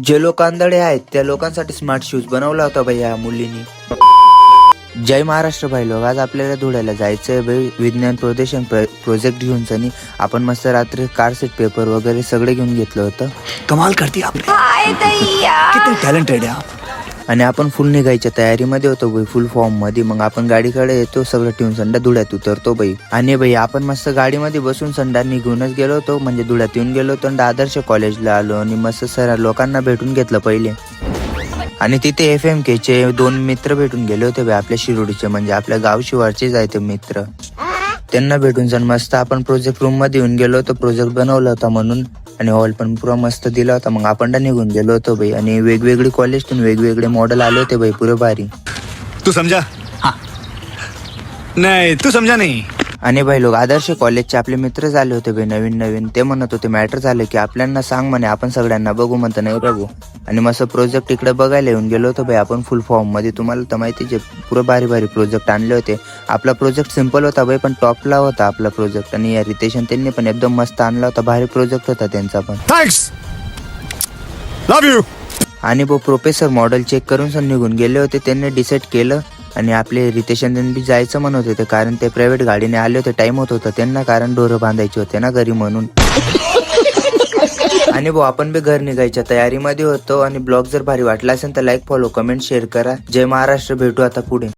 जे लोक आंधळे आहेत त्या लोकांसाठी स्मार्ट शूज बनवला होता भाई या मुलींनी. जय महाराष्ट्र भाई लोक, आज आपल्याला धुळ्याला जायचंय भाई विज्ञान प्रदर्शन प्रोजेक्ट घेऊन सनी. आपण मस्त रात्री कार सीट पेपर वगैरे सगळे घेऊन घेतलं होतं. कमाल करती आपने, कितने टॅलेंटेड आहे आप. आणि आपण फुल निघायच्या तयारीमध्ये होतो भाई, फुल फॉर्म मध्ये. मग आपण गाडीकडे येतो, सगळं ठेवून संडा धुळ्यात उतरतो भाई. आणि भाई आपण मस्त गाडीमध्ये बसून संडा निघूनच गेलो होतो, म्हणजे धुळ्यात येऊन गेलो होतो आणि आदर्श कॉलेजला आलो आणि मस्त सर लोकांना भेटून घेतलं पहिले. आणि तिथे FMK चे 2 मित्र भेटून गेले होते भाई, आपल्या शिरोडीचे, म्हणजे आपल्या गाव शिवारचेच आहे ते मित्र. त्यांना भेटून जाऊन मस्त आपण प्रोजेक्ट रूम मध्ये येऊन गेलो होतो, प्रोजेक्ट बनवला होता म्हणून. आणि हॉल पण पुरा मस्त दिला होता. मग आपण निघून गेलो होतो भाई. आणि वेगवेगळे कॉलेजतून वेगवेगळे मॉडेल आले होते भाई, पुरे भारी. तू समझा? हाँ. नाही तू समझा नाही. आणि भाई लोक आदर्श कॉलेजचे आपले मित्र झाले होते भाई नवीन. ते म्हणत होते मॅटर झालं की आपल्याला सांग म्हणे, आपण सगळ्यांना बघू. म्हणतं नाही बघू. आणि मस्त प्रोजेक्ट इकडे बघायला येऊन गेलो होतो भाई आपण फुल फॉर्म मध्ये. तुम्हाला तर माहिती जे पुरे भारी प्रोजेक्ट आणले होते. आपला प्रोजेक्ट सिम्पल होता भाई, पण टॉपला होता आपला प्रोजेक्ट. आणि या रितेशन त्यांनी पण एकदम मस्त आणला होता, भारी प्रोजेक्ट होता त्यांचा पण. Thanks, love you. आणि प्रोफेसर मॉडेल चेक करून सर निघून गेले होते. त्यांनी डिसाईड केलं आणि आपले रितेशन बी जायचं म्हणत होते, कारण ते प्रायव्हेट गाडीने आले होते. टाइम होत होता त्यांना, कारण ढोरं बांधायचे होते ना घरी म्हणून. आणि आपण बी घर निघायच्या तयारीमध्ये होतो. आणि ब्लॉग जर भारी वाटला असेल तर लाईक, फॉलो, कमेंट, शेअर करा. जय महाराष्ट्र. भेटू आता पुढे.